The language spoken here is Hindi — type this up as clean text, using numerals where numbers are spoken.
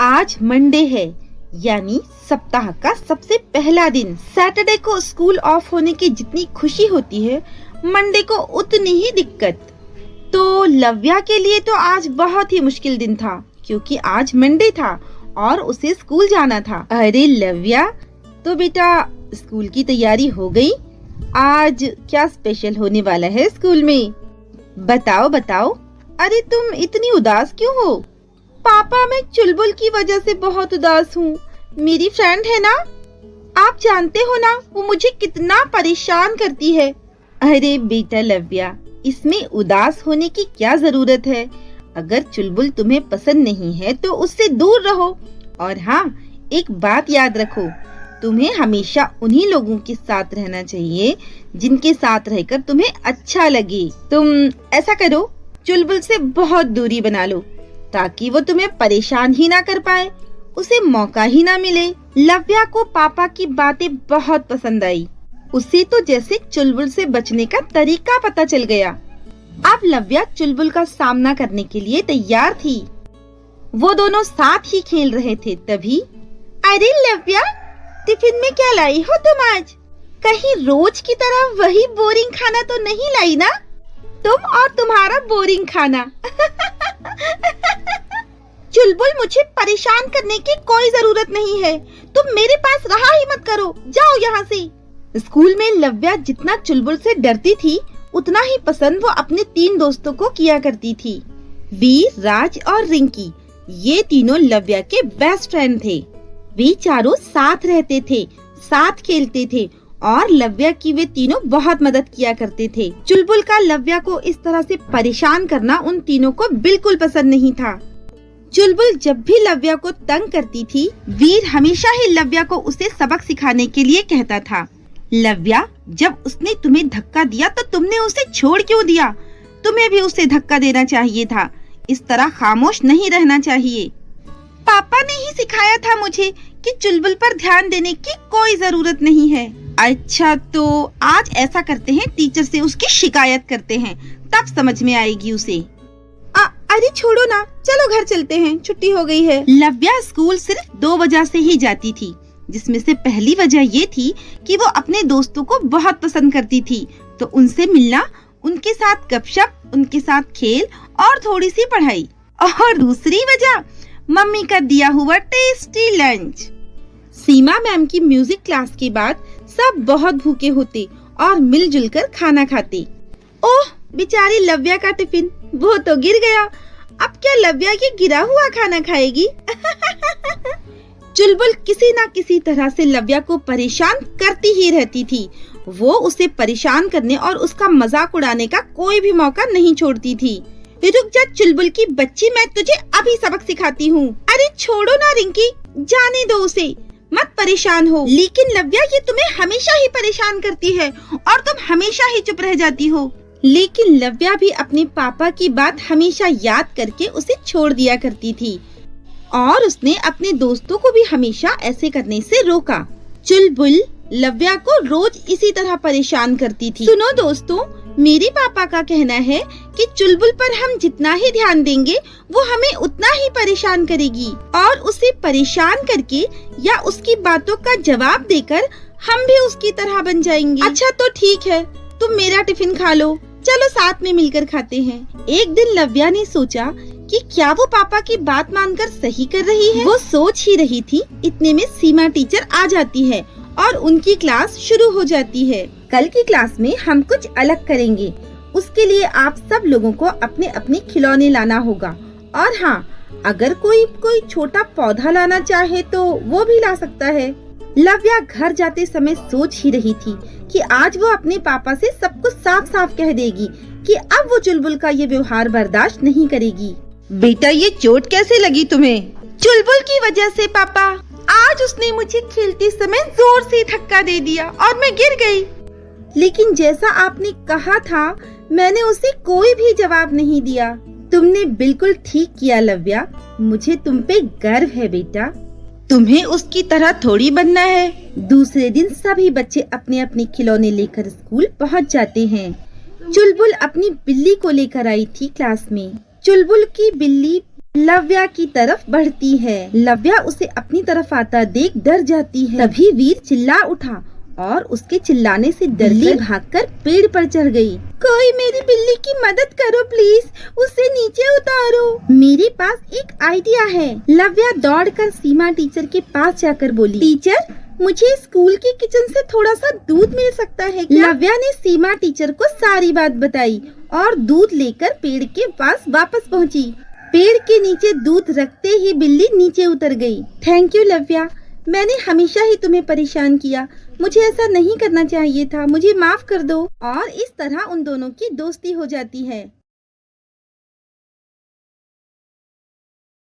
आज मंडे है, यानी सप्ताह का सबसे पहला दिन। सैटरडे को स्कूल ऑफ होने की जितनी खुशी होती है, मंडे को उतनी ही दिक्कत। तो लव्या के लिए तो आज बहुत ही मुश्किल दिन था, क्योंकि आज मंडे था और उसे स्कूल जाना था। अरे लव्या, तो बेटा स्कूल की तैयारी हो गई? आज क्या स्पेशल होने वाला है स्कूल में? बताओ बताओ। अरे तुम इतनी उदास क्यों हो? पापा, मैं चुलबुल की वजह से बहुत उदास हूँ। मेरी फ्रेंड है ना, आप जानते हो ना, वो मुझे कितना परेशान करती है। अरे बेटा लव्या, इसमें उदास होने की क्या जरूरत है? अगर चुलबुल तुम्हें पसंद नहीं है तो उससे दूर रहो। और हाँ, एक बात याद रखो, तुम्हें हमेशा उन्हीं लोगों के साथ रहना चाहिए जिनके साथ रहकर तुम्हें अच्छा लगे। तुम ऐसा करो, चुलबुल से बहुत दूरी बना लो, ताकि वो तुम्हें परेशान ही ना कर पाए, उसे मौका ही ना मिले। लव्या को पापा की बातें बहुत पसंद आई। उसे तो जैसे चुलबुल से बचने का तरीका पता चल गया। अब लव्या चुलबुल का सामना करने के लिए तैयार थी। वो दोनों साथ ही खेल रहे थे, तभी अरे लव्या, टिफिन में क्या लाई हो तुम आज? कहीं रोज की तरह वही बोरिंग खाना तो नहीं लाई ना? तुम और तुम्हारा बोरिंग खाना। चुलबुल, मुझे परेशान करने की कोई जरूरत नहीं है। तुम मेरे पास रहा ही मत करो, जाओ यहाँ से। स्कूल में लव्या जितना चुलबुल से डरती थी, उतना ही पसंद वो अपने 3 दोस्तों को किया करती थी। वीर, राज और रिंकी, ये तीनों लव्या के बेस्ट फ्रेंड थे। वे चारों साथ रहते थे, साथ खेलते थे और लव्या की वे तीनों बहुत मदद किया करते थे। चुलबुल का लव्या को इस तरह से परेशान करना उन तीनों को बिल्कुल पसंद नहीं था। चुलबुल जब भी लव्या को तंग करती थी, वीर हमेशा ही लव्या को उसे सबक सिखाने के लिए कहता था। लव्या, जब उसने तुम्हें धक्का दिया तो तुमने उसे छोड़ क्यों दिया? तुम्हें भी उसे धक्का देना चाहिए था। इस तरह खामोश नहीं रहना चाहिए। पापा ने ही सिखाया था मुझे कि चुलबुल पर ध्यान देने की कोई जरूरत नहीं है। अच्छा, तो आज ऐसा करते हैं, टीचर से उसकी शिकायत करते हैं, तब समझ में आएगी उसे। अरे छोड़ो ना, चलो घर चलते हैं, छुट्टी हो गई है। लव्या स्कूल सिर्फ 2 वजह से ही जाती थी, जिसमें से पहली वजह ये थी कि वो अपने दोस्तों को बहुत पसंद करती थी, तो उनसे मिलना, उनके साथ गपशप, उनके साथ खेल और थोड़ी सी पढ़ाई। और दूसरी वजह, मम्मी का दिया हुआ टेस्टी लंच। सीमा मैम की म्यूजिक क्लास के बाद सब बहुत भूखे होते और मिलजुल कर खाना खाते। ओह बेचारी लव्या का टिफिन, वो तो गिर गया। अब क्या लव्या ये गिरा हुआ खाना खाएगी? चुलबुल किसी ना किसी तरह से लव्या को परेशान करती ही रहती थी। वो उसे परेशान करने और उसका मजाक उड़ाने का कोई भी मौका नहीं छोड़ती थी। रुक जा चुलबुल की बच्ची, मैं तुझे अभी सबक सिखाती हूँ। अरे छोड़ो ना रिंकी, जाने दो उसे, मत परेशान हो। लेकिन लव्या, ये तुम्हें हमेशा ही परेशान करती है और तुम हमेशा ही चुप रह जाती हो। लेकिन लव्या भी अपने पापा की बात हमेशा याद करके उसे छोड़ दिया करती थी और उसने अपने दोस्तों को भी हमेशा ऐसे करने से रोका। चुलबुल लव्या को रोज इसी तरह परेशान करती थी। सुनो दोस्तों, मेरे पापा का कहना है कि चुलबुल पर हम जितना ही ध्यान देंगे, वो हमें उतना ही परेशान करेगी और उसे परेशान करके या उसकी बातों का जवाब देकर हम भी उसकी तरह बन जाएंगे। अच्छा तो ठीक है, तुम मेरा टिफिन खा लो, चलो साथ में मिलकर खाते हैं। एक दिन लव्या ने सोचा कि क्या वो पापा की बात मानकर सही कर रही है। वो सोच ही रही थी, इतने में सीमा टीचर आ जाती है और उनकी क्लास शुरू हो जाती है। कल की क्लास में हम कुछ अलग करेंगे, उसके लिए आप सब लोगों को अपने अपने खिलौने लाना होगा। और हाँ, अगर कोई छोटा पौधा लाना चाहे तो वो भी ला सकता है। लव्या घर जाते समय सोच ही रही थी कि आज वो अपने पापा से सब कुछ साफ साफ कह देगी कि अब वो चुलबुल का ये व्यवहार बर्दाश्त नहीं करेगी। बेटा, ये चोट कैसे लगी तुम्हें? चुलबुल की वजह से पापा। आज उसने मुझे खेलते समय जोर से धक्का दे दिया और मैं गिर गई। लेकिन जैसा आपने कहा था, मैंने उसे कोई भी जवाब नहीं दिया। तुमने बिल्कुल ठीक किया लव्या, मुझे तुम पे गर्व है बेटा। तुम्हें उसकी तरह थोड़ी बनना है। दूसरे दिन सभी बच्चे अपने अपने खिलौने लेकर स्कूल पहुंच जाते हैं। चुलबुल अपनी बिल्ली को लेकर आई थी क्लास में। चुलबुल की बिल्ली लव्या की तरफ बढ़ती है। लव्या उसे अपनी तरफ आता देख डर जाती है। तभी वीर चिल्ला उठा और उसके चिल्लाने से बिल्ली भागकर पेड़ पर चढ़ गई। कोई मेरी बिल्ली की मदद करो प्लीज, उसे नीचे उतारो। मेरे पास एक आइडिया है। लव्या दौड़कर सीमा टीचर के पास जाकर बोली, टीचर मुझे स्कूल के किचन से थोड़ा सा दूध मिल सकता है क्या? लव्या ने सीमा टीचर को सारी बात बताई और दूध लेकर पेड़ के पास वापस पहुंची। पेड़ के नीचे दूध रखते ही बिल्ली नीचे उतर गई। थैंक यू लव्या, मैंने हमेशा ही तुम्हें परेशान किया, मुझे ऐसा नहीं करना चाहिए था, मुझे माफ कर दो। और इस तरह उन दोनों की दोस्ती हो जाती है।